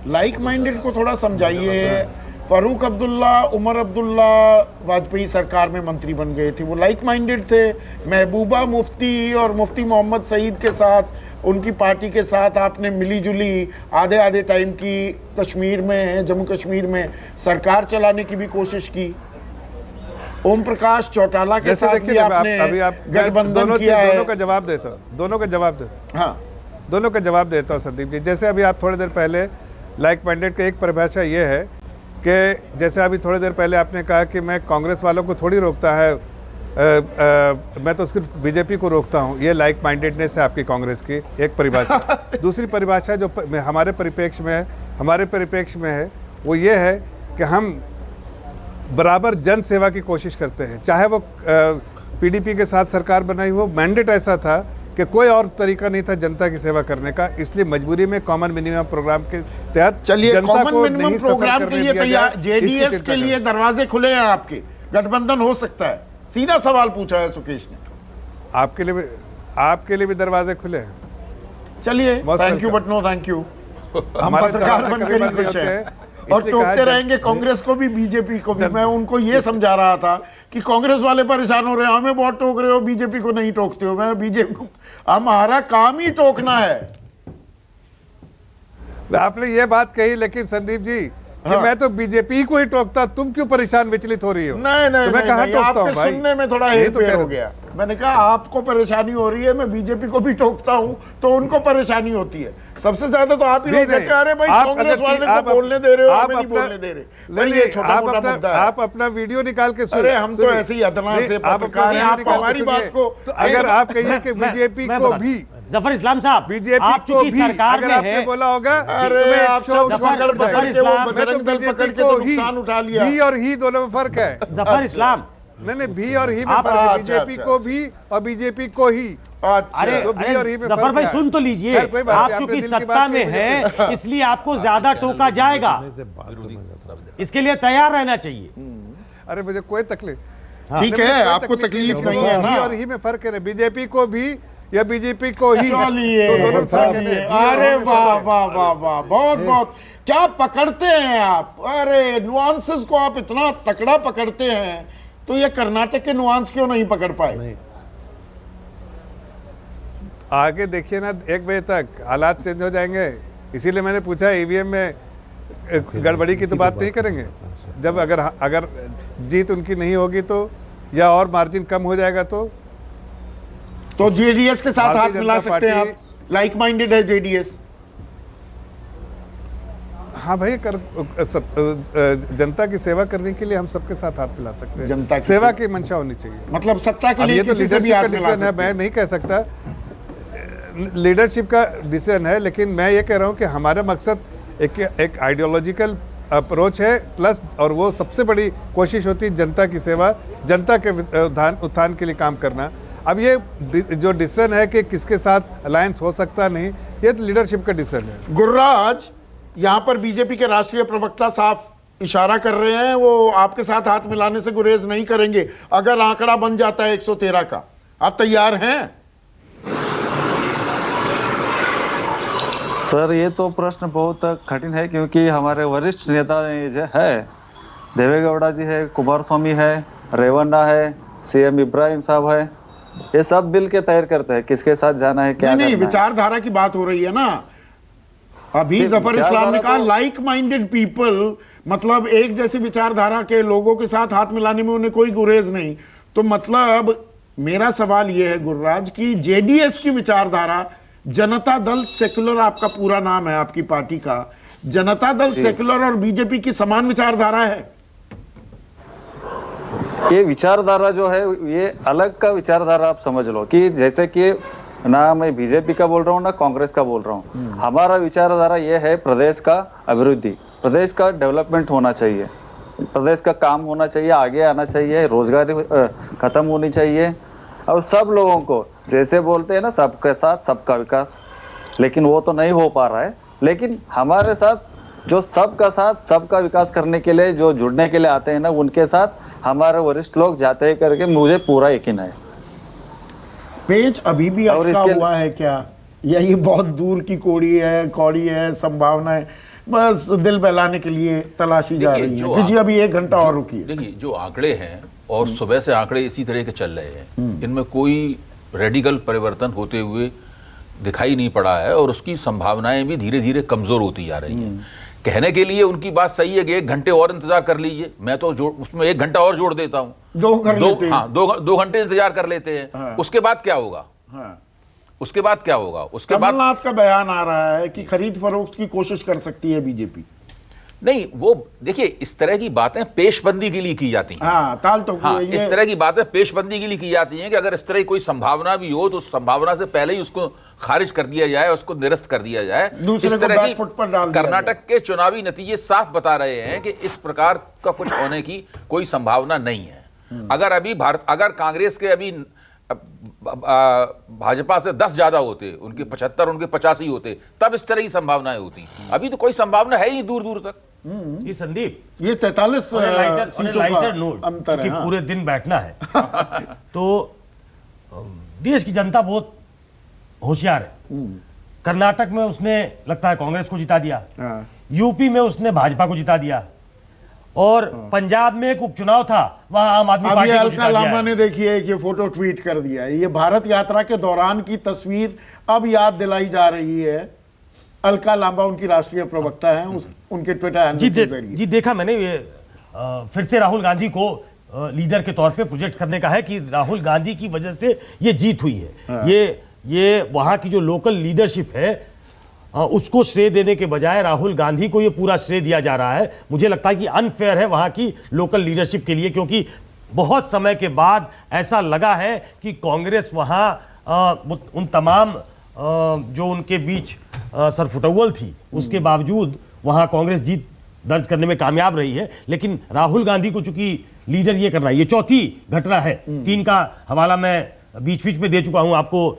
Like minded को थोड़ा समझाइए। फारूक अब्दुल्ला, उमर अब्दुल्ला वाजपेयी सरकार में मंत्री बन गए थे, वो लाइक माइंडेड थे। महबूबा मुफ्ती और मुफ्ती मोहम्मद सईद के साथ, उनकी पार्टी के साथ आपने मिली जुली आधे आधे टाइम की कश्मीर में, जम्मू कश्मीर में सरकार चलाने की भी कोशिश की। ओम प्रकाश चौटाला के साथ भी आपने गठबंधन किया है। दोनों का जवाब देता हूँ, दोनों का जवाब देता हूँ संदीप जी। जैसे अभी आप थोड़ी देर पहले लाइक माइंडेड की एक परिभाषा ये है कि जैसे अभी थोड़ी देर पहले आपने कहा कि मैं कांग्रेस वालों को थोड़ी रोकता है, मैं तो सिर्फ बीजेपी को रोकता हूँ। ये लाइक माइंडेडनेस है आपकी कांग्रेस की एक परिभाषा। दूसरी परिभाषा जो हमारे परिप्रेक्ष्य में है वो ये है कि हम बराबर जन सेवा की कोशिश करते हैं। चाहे वो पीडीपी के साथ सरकार बनाई हो, मैंडेट ऐसा था कि कोई और तरीका नहीं था जनता की सेवा करने का, इसलिए मजबूरी में कॉमन मिनिमम प्रोग्राम के तहत चलिए कॉमन मिनिमम प्रोग्राम के लिए तैयार, जेडीएस के लिए दरवाजे खुले हैं आपके, गठबंधन हो सकता है। सीधा सवाल पूछा है सुकेश ने। आपके लिए भी दरवाजे खुले हैं। चलिए thank you but no thank you. हम पत्रकार बनकर ही खुश हैं और टोकते रहेंगे कांग्रेस को भी बीजेपी को भी। मैं उनको ये समझा रहा था कि कांग्रेस वाले परेशान हो रहे हैं, हमें बहुत टोक रहे हो, बीजेपी को नहीं टोकते हो। मैं बीजेपी को, हमारा काम ही टोकना है। आपने ये बात कही, लेकिन संदीप जी कि मैं तो बीजेपी को ही टोकता, तुम क्यों परेशान विचलित हो रही हो? नहीं नहीं, तो मैं कहाँ टोकता हूँ भाई? सुनने में थोड़ा हेरफेर हो गया। मैंने कहा आपको परेशानी हो रही है, मैं बीजेपी को भी टोकता हूँ तो उनको परेशानी होती है। सबसे ज्यादा तो आप ही लोग कहते हैं अरे भाई कांग्रेस वाले को बोलने दे रहे हो, हमें नहीं बोलने दे रहे। ये छोटा मोटा मुद्दा है। आप अपना वीडियो निकाल के अरे हम तो ऐसे ही अदना से पत्रकार हैं, आप हमारी बात को अगर आप कहिए कि बीजेपी को भी, जफर इस्लाम साहब, बीजेपी को भी अगर आपने बोला होगा, अरे आप पकड़ के वो बजरंग दल पकड़ के तो नुकसान उठा लिया। भी और ही दोनों में फर्क है। जफर इस्लाम, नहीं भी और ही में फर्क है। बीजेपी को भी और बीजेपी को ही। अरे जफर भाई सुन तो लीजिए, आप चूंकि सत्ता में हैं इसलिए आपको ज्यादा टोका जाएगा, इसके लिए तैयार रहना चाहिए। अरे मुझे कोई तकलीफ ठीक है, आपको तकलीफ नहीं है ना। और ही में फर्क है, बीजेपी को भी या बीजेपी को ही। अरे वाह वाह वाह वाह, बहुत बहुत क्या पकड़ते हैं आप। अरे नुआंसेस को आप इतना तकड़ा पकड़ते हैं, तो ये कर्नाटक के नुआंस क्यों नहीं पकड़ पाए? आगे देखिए ना, 1 बजे तक हालात चेंज हो जाएंगे। इसीलिए मैंने पूछा ईवीएम में गड़बड़ी की तो बात नहीं करेंगे। जब अगर जीत उनकी नहीं होगी तो, या और मार्जिन कम हो जाएगा तो जेडीएस के साथ हाथ मिला सकते हैं आप। लाइक माइंडेड है जेडीएस। हाँ भाई, जनता की सेवा करने के लिए हम सबके साथ हाथ मिला सकते हैं। जनता की सेवा की मंशा होनी चाहिए। मतलब सत्ता के लिए किसी से भी हाथ मिला सकते हैं। मैं नहीं कह सकता लीडरशिप का डिसीजन है, लेकिन मैं ये कह रहा हूँ कि हमारा मकसद एक आइडियोलॉजिकल अप्रोच है प्लस, और वो सबसे बड़ी कोशिश होती है जनता की सेवा, जनता के उत्थान के लिए काम करना। अब ये जो डिसीजन है कि किसके साथ अलायंस हो सकता नहीं, ये तो लीडरशिप का डिसीजन है। गुर्राज, यहाँ पर बीजेपी के राष्ट्रीय प्रवक्ता साफ इशारा कर रहे हैं, वो आपके साथ हाथ मिलाने से गुरेज नहीं करेंगे अगर आंकड़ा बन जाता है 113 का। आप तैयार हैं? सर ये तो प्रश्न बहुत कठिन है, क्योंकि हमारे वरिष्ठ नेता जो है, देवेगौड़ा जी है, कुमार स्वामी है, रेवन्ना है, सीएम इब्राहिम साहब है, ये सब बिल के तैयार करते हैं किसके साथ जाना है, क्या नहीं, विचारधारा की बात हो रही है ना। अभी जफर इस्लाम ने कहा लाइक माइंडेड पीपल, मतलब एक जैसी विचारधारा के लोगों के साथ हाथ मिलाने में उन्हें कोई गुरेज नहीं। तो मतलब मेरा सवाल यह है गुर्राज की, जेडीएस की विचारधारा, जनता दल सेक्युलर आपका पूरा नाम है आपकी पार्टी का, जनता दल सेक्युलर और बीजेपी की समान विचारधारा है? ये विचारधारा जो है ये अलग का विचारधारा आप समझ लो, कि जैसे कि ना मैं बीजेपी का बोल रहा हूँ ना कांग्रेस का बोल रहा हूँ। हमारा विचारधारा ये है प्रदेश का अभिवृद्धि, प्रदेश का डेवलपमेंट होना चाहिए, प्रदेश का काम होना चाहिए, आगे आना चाहिए, रोजगारी खत्म होनी चाहिए, और सब लोगों को जैसे बोलते हैं ना सबके साथ सबका विकास, लेकिन वो तो नहीं हो पा रहा है। लेकिन हमारे साथ जो सबका साथ सबका विकास करने के लिए जो जुड़ने के लिए आते हैं ना, उनके साथ हमारे वरिष्ठ लोग जाते हैं करके मुझे पूरा यकीन है। पेच अभी भी अटका हुआ है क्या, या ये बहुत दूर की कौड़ी है संभावना है? बस दिल बहलाने के लिए तलाशी जा रही है कि जी अभी 1 घंटा और रुकिए। देखिए जो आंकड़े हैं और सुबह से आंकड़े इसी तरह के चल रहे हैं, इनमें कोई रेडिकल परिवर्तन होते हुए दिखाई नहीं पड़ा है और उसकी संभावनाएं भी धीरे धीरे कमजोर होती जा रही हैं। कहने के लिए उनकी बात सही है कि 1 घंटे और इंतजार कर लीजिए, मैं तो उसमें 1 घंटा और जोड़ देता हूँ, 2 घंटे इंतजार कर लेते हैं। हाँ। उसके बाद क्या होगा? हाँ। उसके बाद क्या होगा? उसके बाद कमलनाथ का बयान आ रहा है कि खरीद फरोख्त की कोशिश कर सकती है बीजेपी। नहीं, वो देखिए इस तरह की बातें पेशबंदी के लिए की जाती हैं। हाँ, ताल तो हाँ, इस तरह की बातें पेशबंदी के लिए की जाती हैं कि अगर इस तरह की कोई संभावना भी हो तो उस संभावना से पहले ही उसको खारिज कर दिया जाए, उसको निरस्त कर दिया जाए। इस तरह की कर्नाटक के चुनावी नतीजे साफ बता रहे हैं कि इस प्रकार का कुछ होने की कोई संभावना नहीं है। अगर कांग्रेस के अभी भाजपा से 10 ज्यादा होते, उनके 75 उनके 85 होते, तब इस तरह की संभावनाएं होती। अभी तो कोई संभावना है ही दूर दूर तक। ये संदीप, ये 43 लाइटर नोट अंतर है। हाँ। पूरे दिन बैठना है तो देश की जनता बहुत होशियार है। कर्नाटक में उसने लगता है कांग्रेस को जिता दिया, यूपी में उसने भाजपा को जिता दिया, और पंजाब में एक उपचुनाव था, वहां आम आदमी पार्टी को जिता दिया। अलका लांबा ने देखिए कि फोटो ट्वीट कर दिया है। ये भारत यात्रा के दौरान की तस्वीर अब याद दिलाई जा रही है। अलका लांबा उनकी राष्ट्रीय प्रवक्ता हैं, उनके ट्विटर हैंडल के जरिए। जी देखा मैंने, ये फिर से राहुल गांधी को लीडर के तौर पे प्रोजेक्ट करने का है कि राहुल गांधी की वजह से ये जीत हुई है। हाँ। ये वहां की जो लोकल लीडरशिप है उसको श्रेय देने के बजाय राहुल गांधी को ये पूरा श्रेय दिया जा रहा है। मुझे लगता है कि अनफेयर है वहां की लोकल लीडरशिप के लिए, क्योंकि बहुत समय के बाद ऐसा लगा है कि कांग्रेस वहां उन तमाम जो उनके बीच सरफुटौल थी उसके बावजूद वहां कांग्रेस जीत दर्ज करने में कामयाब रही है। लेकिन राहुल गांधी को चूंकि लीडर ये कर रहा है, ये चौथी घटना है। 3 का हवाला मैं बीच बीच में दे चुका हूं आपको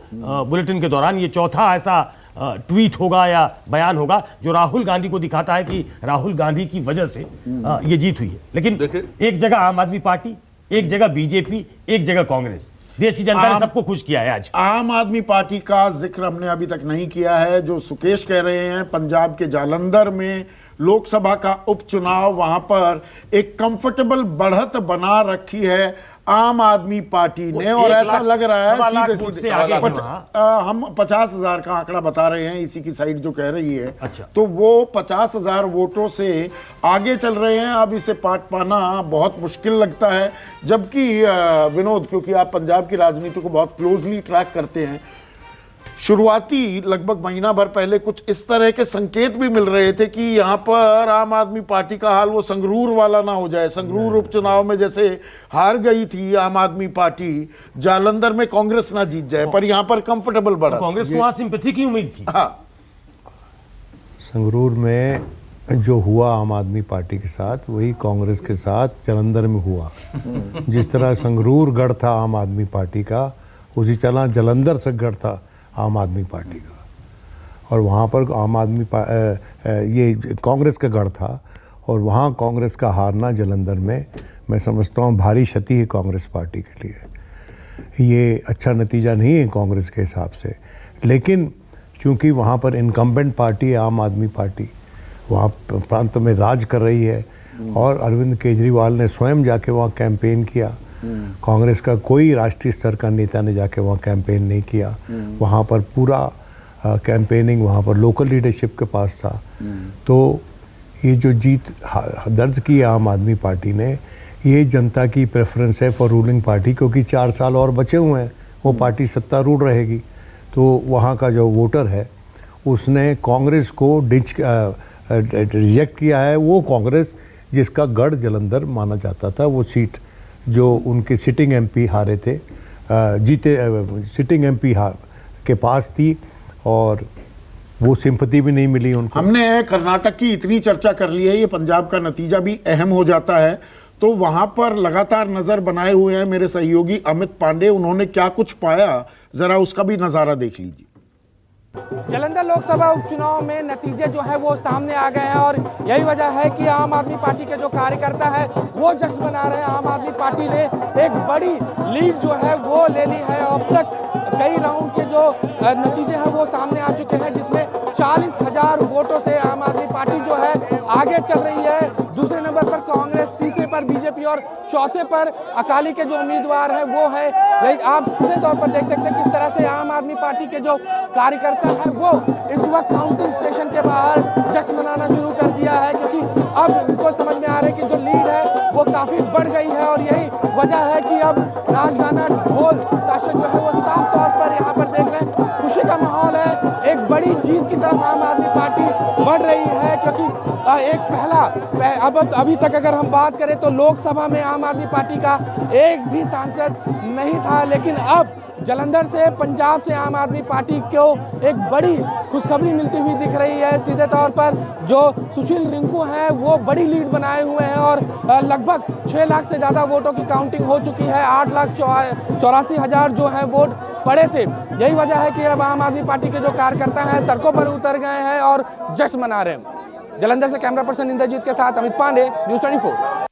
बुलेटिन के दौरान। ये चौथा ऐसा ट्वीट होगा या बयान होगा जो राहुल गांधी को दिखाता है कि राहुल गांधी की वजह से ये जीत हुई है। लेकिन एक जगह आम आदमी पार्टी, एक जगह बीजेपी, एक जगह कांग्रेस, देश की जनता ने सबको खुश किया है। आज आम आदमी पार्टी का जिक्र हमने अभी तक नहीं किया है। जो सुकेश कह रहे हैं, पंजाब के जालंधर में लोकसभा का उपचुनाव, वहां पर एक कंफर्टेबल बढ़त बना रखी है आम आदमी पार्टी ने, और ऐसा लग रहा है सीधे हम 50,000 का आंकड़ा बता रहे हैं, इसी की साइड जो कह रही है। अच्छा। तो वो 50,000 वोटों से आगे चल रहे हैं। अब इसे पाट पाना बहुत मुश्किल लगता है। जबकि विनोद, क्योंकि आप पंजाब की राजनीति को बहुत क्लोजली ट्रैक करते हैं, शुरुआती लगभग महीना भर पहले कुछ इस तरह के संकेत भी मिल रहे थे कि यहां पर आम आदमी पार्टी का हाल वो संगरूर वाला ना हो जाए। संगरूर उपचुनाव में जैसे हार गई थी आम आदमी पार्टी, जालंधर में कांग्रेस ना जीत जाए, पर यहां पर कंफर्टेबल बढ़ा। कांग्रेस को वहां सिंपैथी की उम्मीद थी। हाँ, संगरूर में जो हुआ आम आदमी पार्टी के साथ, वही कांग्रेस के साथ जालंधर में हुआ। जिस तरह संगरूर गढ़ था आम आदमी पार्टी का, उसी तरह जालंधर से गढ़ था आम आदमी पार्टी का। और वहाँ पर ये कांग्रेस का गढ़ था, और वहाँ कांग्रेस का हारना जालंधर में मैं समझता हूँ भारी क्षति है कांग्रेस पार्टी के लिए। ये अच्छा नतीजा नहीं है कांग्रेस के हिसाब से। लेकिन चूँकि वहाँ पर इनकम्बेंट पार्टी है आम आदमी पार्टी, वहाँ प्रांत में राज कर रही है, और अरविंद केजरीवाल ने स्वयं जाके वहाँ कैंपेन किया। कांग्रेस का कोई राष्ट्रीय स्तर का नेता ने जाके वहाँ कैंपेन नहीं किया। वहाँ पर पूरा कैंपेनिंग वहाँ पर लोकल लीडरशिप के पास था। तो ये जो जीत दर्ज की आम आदमी पार्टी ने, ये जनता की प्रेफरेंस है फॉर रूलिंग पार्टी, क्योंकि 4 साल और बचे हुए हैं, वो पार्टी सत्तारूढ़ रहेगी। तो वहाँ का जो वोटर है उसने कांग्रेस को रिजेक्ट किया है। वो कांग्रेस जिसका गढ़ जालंधर माना जाता था, वो सीट जो उनके सिटिंग एमपी हारे थे, सिटिंग एमपी के पास थी, और वो सिंपैथी भी नहीं मिली उनको। हमने कर्नाटक की इतनी चर्चा कर ली है, ये पंजाब का नतीजा भी अहम हो जाता है। तो वहां पर लगातार नजर बनाए हुए हैं मेरे सहयोगी अमित पांडे। उन्होंने क्या कुछ पाया, जरा उसका भी नजारा देख लीजिए। जालंधर लोकसभा उपचुनाव में नतीजे जो है वो सामने आ गए हैं, और यही वजह है कि आम आदमी पार्टी के जो कार्यकर्ता है वो जश्न मना रहे हैं। आम आदमी पार्टी ने एक बड़ी लीड जो है वो ले ली है। अब तक कई राउंड के जो नतीजे हैं वो सामने आ चुके हैं, जिसमें 40,000 वोटों से आम आदमी पार्टी पार्टी जो है आगे चल रही है। दूसरे नंबर पर कांग्रेस, तीसरे पर बीजेपी और चौथे पर अकाली के जो उम्मीदवार है वो है। आप सीधे तौर पर देख सकते हैं किस तरह से आम आदमी पार्टी के जो कार्यकर्ता है वो इस वक्त काउंटिंग स्टेशन के बाहर जश्न मनाना शुरू कर दिया है, क्योंकि अब उनको समझ में आ रहा है कि जो लीड है वो काफी बढ़ गई है। और यही वजह है कि अब नाच गाना ढोल ताशा जो है वो साफ तौर पर यहाँ पर देख रहे हैं खुशी का माहौल है। एक बड़ी जीत की तरफ आम आदमी पार्टी बढ़ रही है, क्योंकि एक अभी तक अगर हम बात करें तो लोकसभा में आम आदमी पार्टी का एक भी सांसद नहीं था, लेकिन अब जालंधर से, पंजाब से आम आदमी पार्टी को एक बड़ी खुशखबरी मिलती हुई दिख रही है। सीधे तौर पर जो सुशील रिंकू हैं वो बड़ी लीड बनाए हुए हैं और लगभग 6 लाख से ज़्यादा वोटों की काउंटिंग हो चुकी है। 8,84,000 जो है वोट पड़े थे। यही वजह है कि अब आम आदमी पार्टी के जो कार्यकर्ता हैं सड़कों पर उतर गए हैं और जश्न मना रहे हैं। जालंधर से कैमरा पर्सन इंद्रजीत के साथ अमित पांडे, न्यूज़ 24।